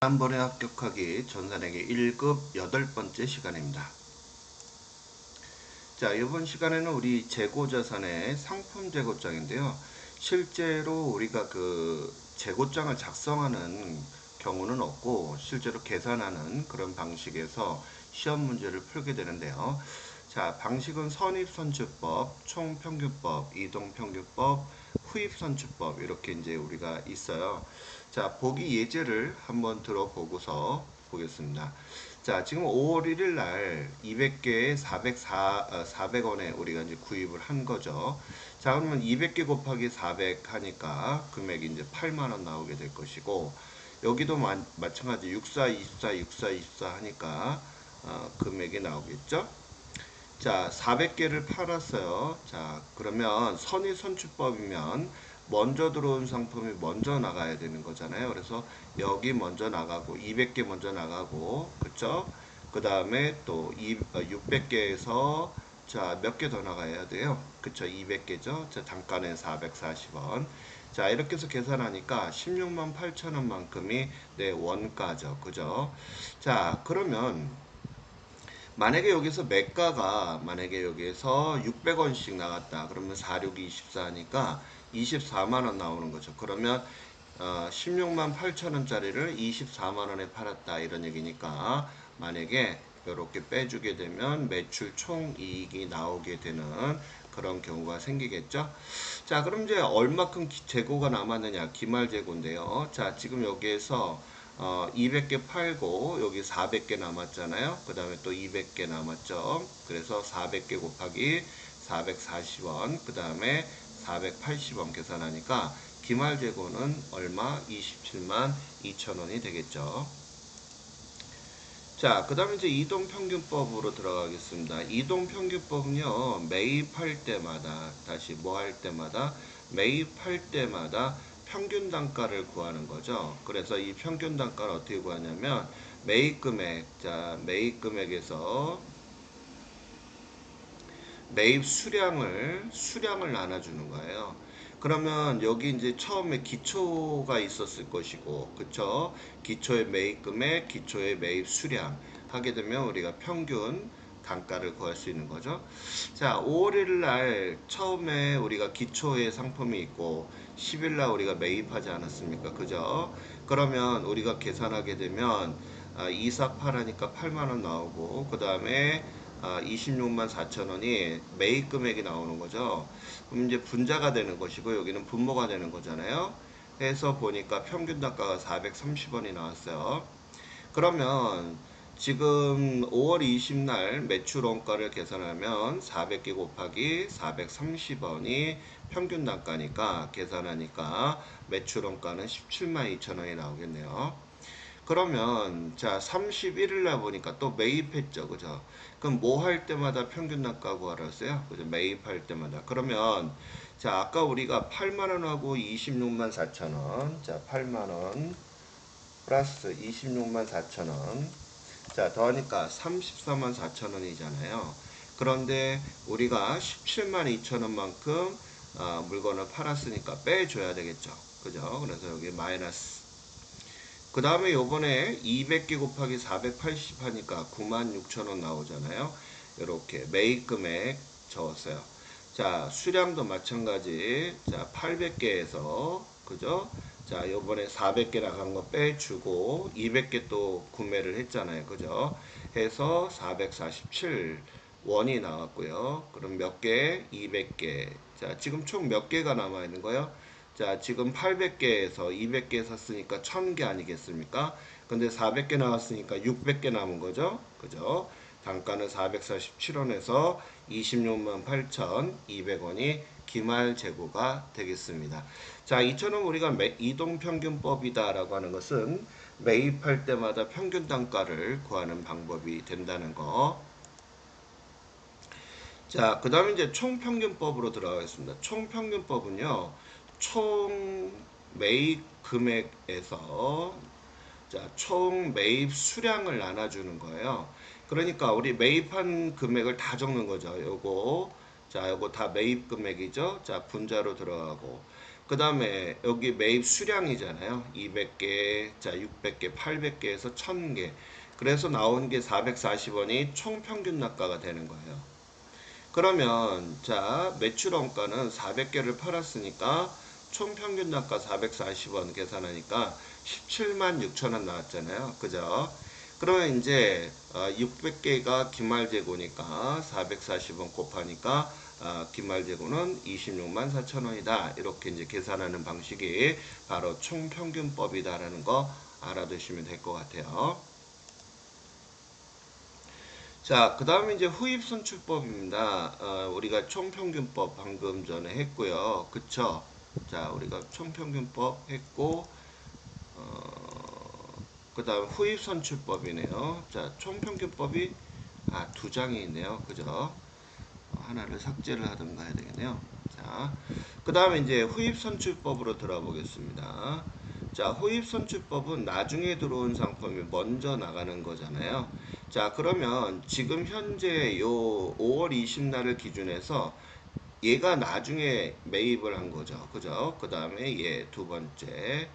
한 번에 합격하기 전산회계 1급 8번째 시간입니다. 자, 이번 시간에는 우리 재고자산의 상품 재고장인데요. 실제로 우리가 그 재고장을 작성하는 경우는 없고 실제로 계산하는 그런 방식에서 시험 문제를 풀게 되는데요. 자, 방식은 선입선출법, 총평균법, 이동평균법, 후입선출법 이렇게 이제 우리가 있어요. 자, 보기 예제를 한번 들어보고서 보겠습니다. 자, 지금 5월 1일 날 200개에 400원에 우리가 이제 구입을 한 거죠. 자, 그러면 200개 곱하기 400 하니까 금액이 이제 8만원 나오게 될 것이고, 여기도 마찬가지 64, 24, 64, 24 하니까 금액이 나오겠죠. 자, 400개를 팔았어요. 자, 그러면 선의선출법이면 먼저 들어온 상품이 먼저 나가야 되는 거잖아요. 그래서 여기 먼저 나가고 200개 먼저 나가고, 그쵸? 그 다음에 또 600개에서 자, 몇 개 더 나가야 돼요? 그쵸? 200개죠? 자, 단가는 440원. 자, 이렇게 해서 계산하니까 16만 8천 원만큼이 내 원가죠. 그죠? 자, 그러면 만약에 여기서 매가가 만약에 여기서 600원씩 나갔다. 그러면 4, 6, 24니까 24만원 나오는 거죠. 그러면 16만 8천원짜리를 24만원에 팔았다. 이런 얘기니까 만약에 이렇게 빼주게 되면 매출 총이익이 나오게 되는 그런 경우가 생기겠죠. 자, 그럼 이제 얼마큼 재고가 남았느냐. 기말 재고인데요. 자, 지금 여기에서 200개 팔고 여기 400개 남았잖아요. 그 다음에 또 200개 남았죠. 그래서 400개 곱하기 440원 그 다음에 480원 계산하니까 기말 재고는 얼마? 27만 2천원이 되겠죠. 자, 그 다음에 이제 이동평균법으로 들어가겠습니다. 이동평균법은요, 매입할 때마다, 다시 뭐 할 때마다, 매입할 때마다 평균 단가를 구하는 거죠. 그래서 이 평균 단가를 어떻게 구하냐면, 매입금액, 자, 매입금액에서 매입 수량을 나눠주는 거예요. 그러면 여기 이제 처음에 기초가 있었을 것이고, 그쵸? 기초의 매입 금액, 기초의 매입 수량 하게 되면 우리가 평균 단가를 구할 수 있는 거죠. 자, 5월 1일 날 처음에 우리가 기초의 상품이 있고 10일 날 우리가 매입하지 않았습니까? 그죠? 그러면 우리가 계산하게 되면 248 하니까 8만 원 나오고 그 다음에 26만 4천 원이 매입 금액이 나오는 거죠. 그럼 이제 분자가 되는 것이고 여기는 분모가 되는 거잖아요. 해서 보니까 평균 단가가 430원이 나왔어요. 그러면 지금 5월 20날 매출 원가를 계산하면 400개 곱하기 430원이 평균 단가니까 계산하니까 매출 원가는 17만 2천 원이 나오겠네요. 그러면 자 31일 날 보니까 또 매입했죠. 그죠? 그럼 뭐 할 때마다 평균 단가 구하랬어요? 그죠? 매입할 때마다. 그러면 자 아까 우리가 8만원하고 26만 4천원 자 8만원 플러스 26만 4천원 자 더하니까 34만 4천원이잖아요. 그런데 우리가 17만 2천원만큼 물건을 팔았으니까 빼줘야 되겠죠. 그죠? 그래서 여기 마이너스 그 다음에 요번에 200개 곱하기 480 하니까 96,000원 나오잖아요. 이렇게 매입 금액 적었어요. 자, 수량도 마찬가지. 자, 800개에서 그죠? 자, 요번에 400개 나간 거 빼주고 200개 또 구매를 했잖아요. 그죠? 해서 447 원이 나왔고요. 그럼 몇 개? 200개. 자, 지금 총 몇 개가 남아 있는 거예요? 자, 지금 800개에서 200개 샀으니까 1000개 아니겠습니까? 근데 400개 나왔으니까 600개 남은 거죠? 그죠? 단가는 447원에서 26만 8,200원이 기말 재고가 되겠습니다. 자, 이처럼 우리가 이동평균법이다라고 하는 것은 매입할 때마다 평균 단가를 구하는 방법이 된다는 거. 자, 그 다음에 이제 총평균법으로 들어가겠습니다. 총평균법은요, 총 매입 금액에서 자, 총 매입 수량을 나눠주는 거예요. 그러니까 우리 매입한 금액을 다 적는 거죠. 요거 자, 요거 다 매입 금액이죠. 자, 분자로 들어가고 그 다음에 여기 매입 수량이잖아요. 200개, 자 600개, 800개에서 1000개. 그래서 나온 게 440원이 총 평균 단가가 되는 거예요. 그러면 자 매출 원가는 400개를 팔았으니까 총 평균 단가 440원 계산하니까 17만 6천 원 나왔잖아요. 그죠? 그러면 이제 600개가 기말재고니까 440원 곱하니까 기말재고는 26만 4천 원이다. 이렇게 이제 계산하는 방식이 바로 총평균법이다라는 거 알아두시면 될 것 같아요. 자, 그 다음에 이제 후입선출법입니다. 우리가 총평균법 방금 전에 했고요. 그쵸? 자, 우리가 총평균법 했고, 그 다음 후입선출법이네요. 자, 총평균법이, 두 장이 있네요. 그죠? 하나를 삭제를 하든가 해야 되겠네요. 자, 그 다음에 이제 후입선출법으로 들어보겠습니다. 자, 후입선출법은 나중에 들어온 상품이 먼저 나가는 거잖아요. 자, 그러면 지금 현재 요 5월 20날을 기준해서 얘가 나중에 매입을 한 거죠. 그죠? 그 다음에 얘 두 번째.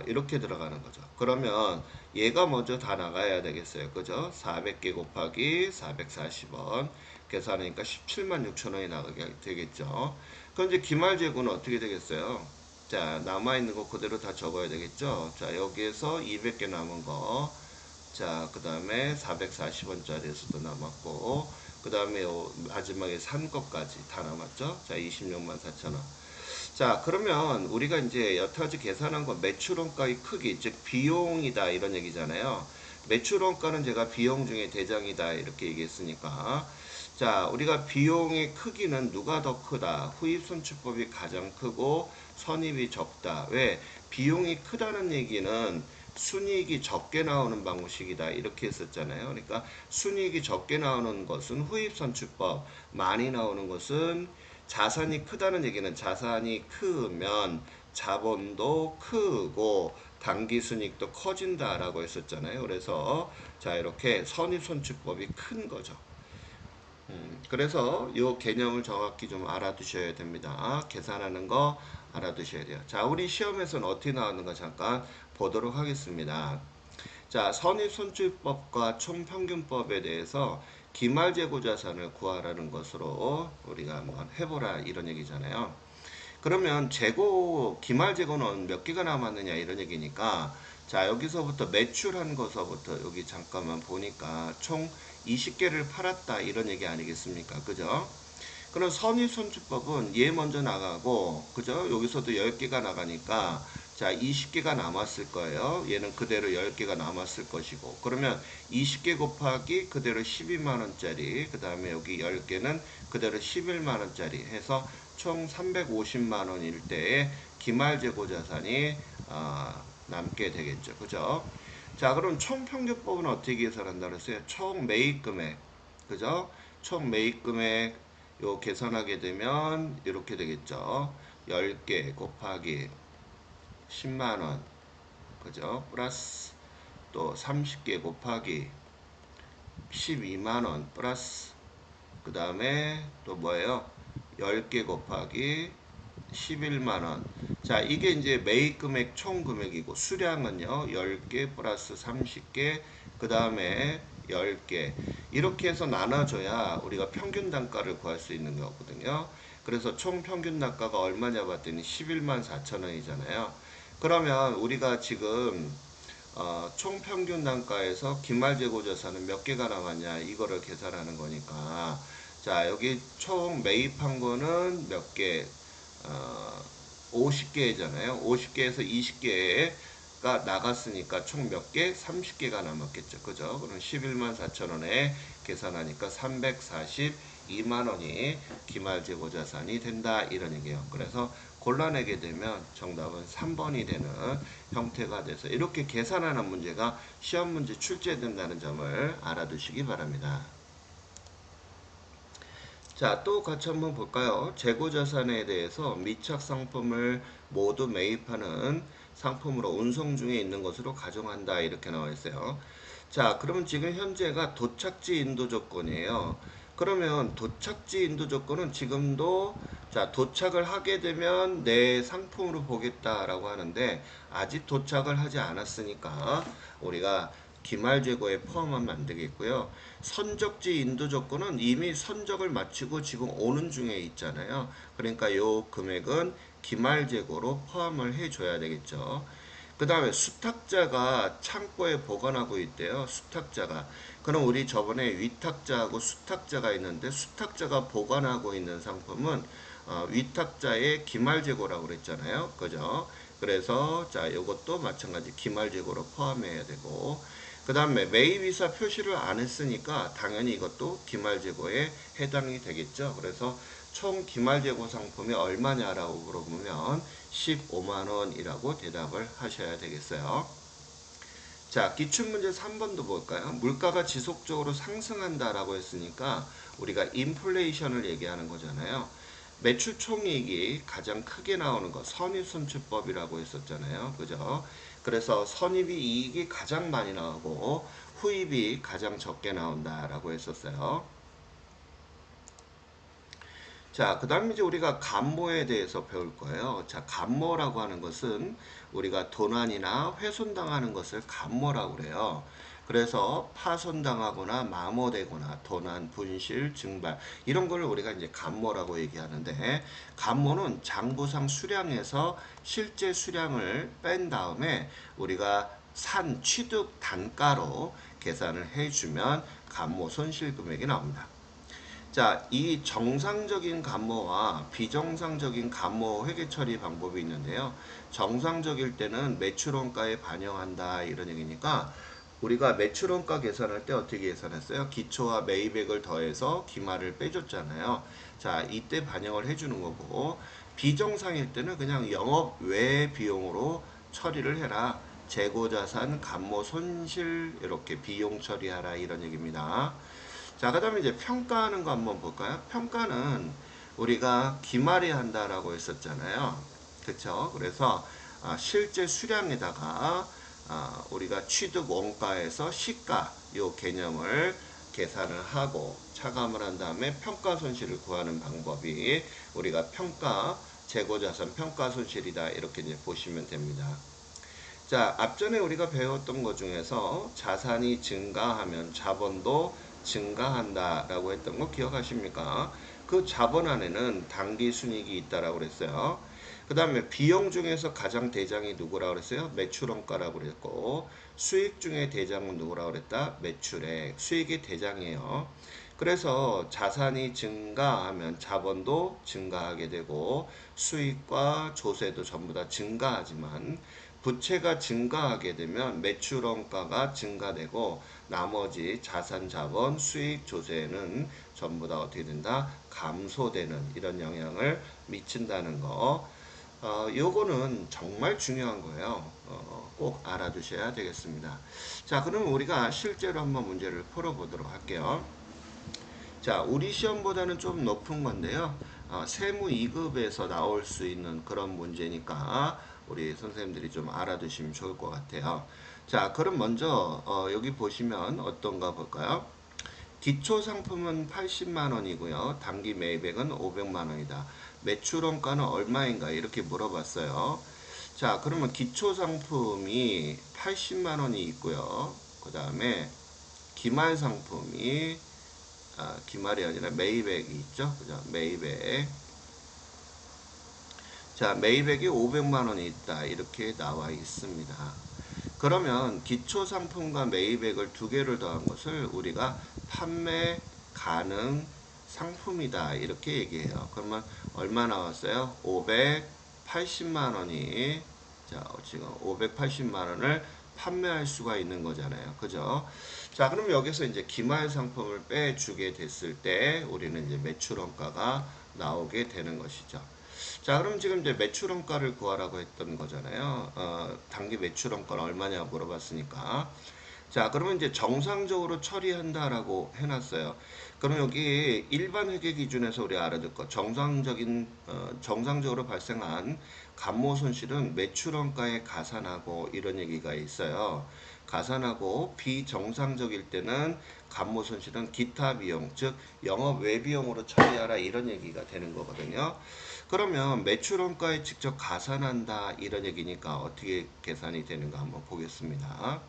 이렇게 들어가는 거죠. 그러면 얘가 먼저 다 나가야 되겠어요. 그죠? 400개 곱하기 440원. 계산하니까 17만 6천 원이 나가게 되겠죠. 그럼 이제 기말재고는 어떻게 되겠어요? 자, 남아있는 거 그대로 다 적어야 되겠죠. 자, 여기에서 200개 남은 거. 자, 그 다음에 440원짜리에서도 남았고, 그 다음에 마지막에 산 것까지 다 남았죠. 자, 26만 4천 원. 자, 그러면 우리가 이제 여태까지 계산한 건 매출원가의 크기, 즉 비용이다 이런 얘기잖아요. 매출원가는 제가 비용 중에 대장이다 이렇게 얘기했으니까, 자, 우리가 비용의 크기는 누가 더 크다? 후입선출법이 가장 크고 선입이 적다. 왜? 비용이 크다는 얘기는 순이익이 적게 나오는 방식이다 이렇게 했었잖아요. 그러니까 순이익이 적게 나오는 것은 후입선출법, 많이 나오는 것은 자산이 크다는 얘기는 자산이 크면 자본도 크고 당기순이익도 커진다라고 했었잖아요. 그래서 자 이렇게 선입선출법이 큰 거죠. 그래서 이 개념을 정확히 좀 알아두셔야 됩니다. 계산하는 거 알아두셔야 돼요. 자, 우리 시험에서는 어떻게 나왔는가 잠깐 보도록 하겠습니다. 자, 선입선출법과 총평균법에 대해서 기말재고자산을 구하라는 것으로 우리가 한번 해보라 이런 얘기잖아요. 그러면 기말재고는 몇 개가 남았느냐 이런 얘기니까 자 여기서부터 매출한 거서부터 여기 잠깐만 보니까 총 20개를 팔았다 이런 얘기 아니겠습니까? 그죠? 그럼 선입선출법은 얘 먼저 나가고 그죠? 여기서도 10개가 나가니까 자 20개가 남았을 거예요. 얘는 그대로 10개가 남았을 것이고 그러면 20개 곱하기 그대로 12만원짜리 그 다음에 여기 10개는 그대로 11만원짜리 해서 총 350만원일 때에 기말재고자산이 남게 되겠죠. 그죠? 자 그럼 총평균법은 어떻게 계산한다 그랬어요? 총 매입금액 그죠? 총 매입금액 요 계산하게 되면 이렇게 되겠죠. 10개 곱하기 10만원 그죠? 플러스 또 30개 곱하기 12만원 플러스 그 다음에 또 뭐예요? 10개 곱하기 11만원. 자, 이게 이제 매입금액 총 금액이고 수량은요. 10개 플러스 30개 그 다음에 10개 이렇게 해서 나눠줘야 우리가 평균 단가를 구할 수 있는 거거든요. 그래서 총 평균 단가가 얼마냐 봤더니 11만 4천 원이잖아요. 그러면 우리가 지금 총 평균 단가에서 기말재고자산은 몇 개가 남았냐 이거를 계산하는 거니까 자 여기 총 매입한 거는 몇 개? 50개잖아요. 50개에서 20개가 나갔으니까 총 몇 개? 30개가 남았겠죠. 그죠? 그럼 11만 4천 원에 계산하니까 342만 원이 기말재고자산이 된다. 이런 얘기예요. 그래서 골라내게 되면 정답은 3번이 되는 형태가 돼서 이렇게 계산하는 문제가 시험 문제 출제된다는 점을 알아두시기 바랍니다. 자, 또 같이 한번 볼까요? 재고자산에 대해서 미착 상품을 모두 매입하는 상품으로 운송 중에 있는 것으로 가정한다. 이렇게 나와 있어요. 자, 그러면 지금 현재가 도착지 인도 조건이에요. 그러면 도착지 인도 조건은 지금도 자 도착을 하게 되면 내 상품으로 보겠다라고 하는데 아직 도착을 하지 않았으니까 우리가 기말 재고에 포함하면 안 되겠고요. 선적지 인도 조건은 이미 선적을 마치고 지금 오는 중에 있잖아요. 그러니까 요 금액은 기말 재고로 포함을 해줘야 되겠죠. 그 다음에 수탁자가 창고에 보관하고 있대요. 수탁자가. 그럼 우리 저번에 위탁자하고 수탁자가 있는데 수탁자가 보관하고 있는 상품은 위탁자의 기말재고라고 그랬잖아요. 그죠? 그래서 자 이것도 마찬가지 기말재고로 포함해야 되고 그 다음에 매입이사 표시를 안 했으니까 당연히 이것도 기말재고에 해당이 되겠죠. 그래서 총 기말재고 상품이 얼마냐라고 물어보면 15만 원이라고 대답을 하셔야 되겠어요. 자, 기출문제 3번도 볼까요? 물가가 지속적으로 상승한다라고 했으니까 우리가 인플레이션을 얘기하는 거잖아요. 매출 총이익이 가장 크게 나오는 거 선입선출법이라고 했었잖아요. 그죠? 그래서 선입이 이익이 가장 많이 나오고 후입이 가장 적게 나온다라고 했었어요. 자, 그 다음에 이제 우리가 감모에 대해서 배울 거예요. 자, 감모라고 하는 것은 우리가 도난이나 훼손당하는 것을 감모라고 그래요. 그래서 파손당하거나 마모되거나 도난, 분실, 증발 이런 걸 우리가 이제 감모라고 얘기하는데 감모는 장부상 수량에서 실제 수량을 뺀 다음에 우리가 산 취득 단가로 계산을 해주면 감모 손실 금액이 나옵니다. 자, 이 정상적인 감모와 비정상적인 감모 회계 처리 방법이 있는데요. 정상적일 때는 매출원가에 반영한다 이런 얘기니까 우리가 매출원가 계산할 때 어떻게 계산했어요? 기초와 매입액을 더해서 기말을 빼줬잖아요. 자, 이때 반영을 해주는 거고 비정상일 때는 그냥 영업 외 비용으로 처리를 해라. 재고자산, 감모 손실 이렇게 비용 처리하라 이런 얘기입니다. 자, 그 다음에 이제 평가하는 거 한번 볼까요? 평가는 우리가 기말이 한다라고 했었잖아요. 그쵸? 그래서 실제 수량에다가 우리가 취득 원가에서 시가 요 개념을 계산을 하고 차감을 한 다음에 평가 손실을 구하는 방법이 우리가 평가 재고자산 평가 손실이다 이렇게 이제 보시면 됩니다. 자, 앞전에 우리가 배웠던 것 중에서 자산이 증가하면 자본도 증가한다라고 했던 거 기억하십니까? 그 자본 안에는 당기순이익이 있다라고 그랬어요. 그 다음에 비용 중에서 가장 대장이 누구라고 그랬어요? 매출원가라고 그랬고 수익 중에 대장은 누구라고 그랬다? 매출액. 수익이 대장이에요. 그래서 자산이 증가하면 자본도 증가하게 되고 수익과 조세도 전부 다 증가하지만 부채가 증가하게 되면 매출원가가 증가되고 나머지 자산, 자본, 수익, 조세는 전부 다 어떻게 된다? 감소되는 이런 영향을 미친다는 거. 요거는 정말 중요한 거예요. 꼭 알아두셔야 되겠습니다. 자, 그럼 우리가 실제로 한번 문제를 풀어보도록 할게요. 자, 우리 시험보다는 좀 높은 건데요. 세무 2급에서 나올 수 있는 그런 문제니까 우리 선생님들이 좀 알아두시면 좋을 것 같아요. 자, 그럼 먼저 여기 보시면 어떤가 볼까요? 기초 상품은 80만 원이고요. 단기 매입액은 500만 원이다. 매출원가는 얼마인가 이렇게 물어봤어요. 자, 그러면 기초 상품이 80만 원이 있고요. 그 다음에 기말 상품이 기말이 아니라 매입액이 있죠. 그죠? 매입액. 자, 매입액이 500만 원이 있다. 이렇게 나와 있습니다. 그러면 기초 상품과 매입액을 두 개를 더한 것을 우리가 판매 가능 상품이다. 이렇게 얘기해요. 그러면 얼마 나왔어요? 580만 원이 자, 지금 580만 원을 판매할 수가 있는 거잖아요. 그죠? 자, 그럼 여기서 이제 기말 상품을 빼주게 됐을 때 우리는 이제 매출원가가 나오게 되는 것이죠. 자, 그럼 지금 이제 매출원가를 구하라고 했던 거잖아요. 단기 매출원가는 얼마냐고 물어봤으니까. 자, 그러면 이제 정상적으로 처리한다라고 해놨어요. 그럼 여기 일반 회계 기준에서 우리 알아둘 것, 정상적으로 발생한 감모 손실은 매출원가에 가산하고 이런 얘기가 있어요. 가산하고 비정상적일 때는 감모 손실은 기타 비용, 즉 영업 외비용으로 처리하라 이런 얘기가 되는 거거든요. 그러면 매출원가에 직접 가산한다 이런 얘기니까 어떻게 계산이 되는가 한번 보겠습니다.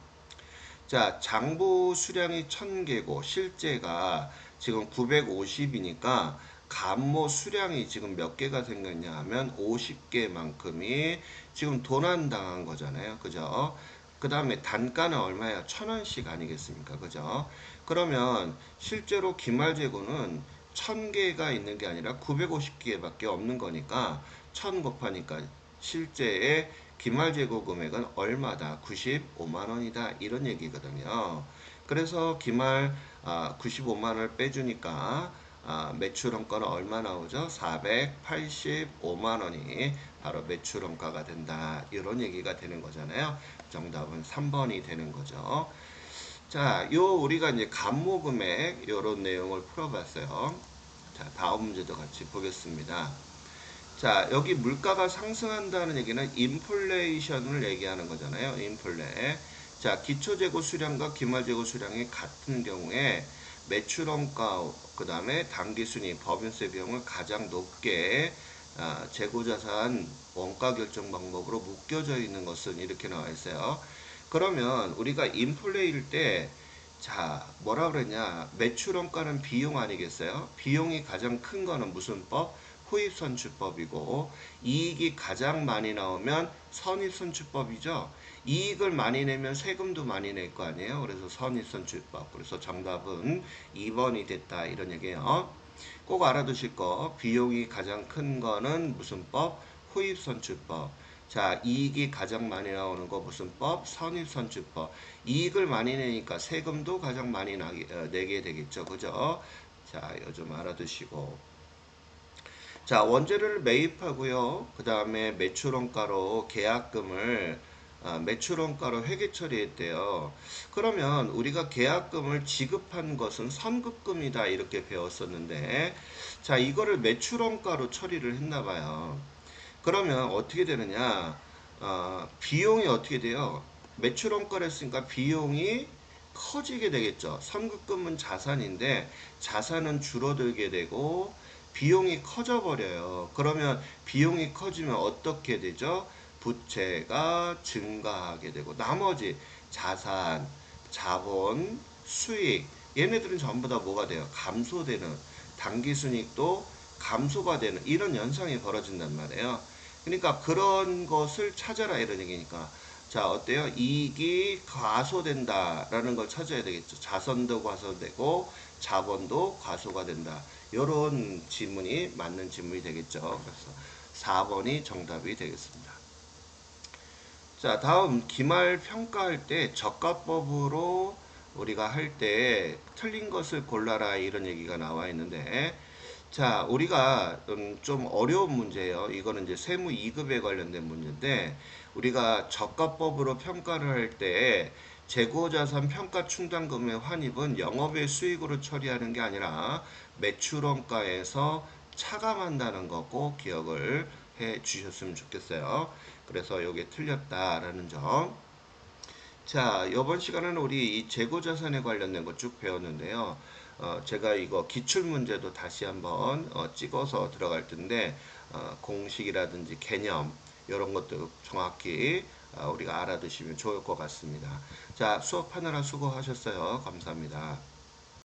자, 장부 수량이 1000개고 실제가 지금 950이니까 감모 수량이 지금 몇 개가 생겼냐 하면 50개만큼이 지금 도난당한 거잖아요. 그죠? 그 다음에 단가는 얼마야? 1000원씩 아니겠습니까? 그죠? 그러면 실제로 기말재고는 1000개가 있는 게 아니라 950개밖에 없는 거니까 1000 곱하니까 실제의 기말재고 금액은 얼마다? 95만 원이다. 이런 얘기거든요. 그래서 기말 95만 원을 빼주니까 매출원가는 얼마 나오죠? 485만 원이 바로 매출원가가 된다. 이런 얘기가 되는 거잖아요. 정답은 3번이 되는 거죠. 자, 우리가 이제 감모금액 이런 내용을 풀어봤어요. 자, 다음 문제도 같이 보겠습니다. 자, 여기 물가가 상승한다는 얘기는 인플레이션을 얘기하는 거잖아요. 인플레. 자, 기초재고 수량과 기말재고 수량이 같은 경우에 매출원가, 그 다음에 당기순이익, 법인세 비용을 가장 높게 재고자산 원가 결정 방법으로 묶여져 있는 것은 이렇게 나와 있어요. 그러면 우리가 인플레일 때, 자, 뭐라 그랬냐? 매출원가는 비용 아니겠어요? 비용이 가장 큰 거는 무슨 법? 후입선출법이고, 이익이 가장 많이 나오면 선입선출법이죠. 이익을 많이 내면 세금도 많이 낼 거 아니에요. 그래서 선입선출법. 그래서 정답은 2번이 됐다. 이런 얘기예요. 꼭 알아두실 거. 비용이 가장 큰 거는 무슨 법? 후입선출법. 자, 이익이 가장 많이 나오는 거 무슨 법? 선입선출법. 이익을 많이 내니까 세금도 가장 많이 내게 되겠죠. 그죠? 자, 이거 좀 알아두시고. 자, 원재료를 매입하고요. 그 다음에 매출원가로 계약금을 매출원가로 회계 처리했대요. 그러면 우리가 계약금을 지급한 것은 선급금이다 이렇게 배웠었는데, 자, 이거를 매출원가로 처리를 했나 봐요. 그러면 어떻게 되느냐? 비용이 어떻게 돼요? 매출원가를 했으니까 비용이 커지게 되겠죠. 선급금은 자산인데 자산은 줄어들게 되고 비용이 커져 버려요. 그러면 비용이 커지면 어떻게 되죠? 부채가 증가하게 되고 나머지 자산, 자본, 수익 얘네들은 전부 다 뭐가 돼요? 감소되는 당기순이익도 감소가 되는 이런 현상이 벌어진단 말이에요. 그러니까 그런 것을 찾아라 이런 얘기니까 자 어때요? 이익이 과소된다라는 걸 찾아야 되겠죠. 자산도 과소되고 자본도 과소가 된다. 이런 지문이 맞는 지문이 되겠죠. 그래서 4번이 정답이 되겠습니다. 자, 다음 기말 평가할 때 저가법으로 우리가 할 때 틀린 것을 골라라 이런 얘기가 나와 있는데 자, 우리가 좀 어려운 문제예요. 이거는 이제 세무 2급에 관련된 문제인데 우리가 저가법으로 평가를 할 때 재고자산 평가 충당금의 환입은 영업의 수익으로 처리하는 게 아니라 매출원가에서 차감한다는 거 꼭 기억을 해 주셨으면 좋겠어요. 그래서 이게 틀렸다라는 점. 자, 이번 시간에는 우리 이 재고자산에 관련된 거 쭉 배웠는데요. 제가 이거 기출문제도 다시 한번 찍어서 들어갈 텐데, 공식이라든지 개념, 이런 것도 정확히 우리가 알아두시면 좋을 것 같습니다. 자, 수업하느라 수고하셨어요. 감사합니다.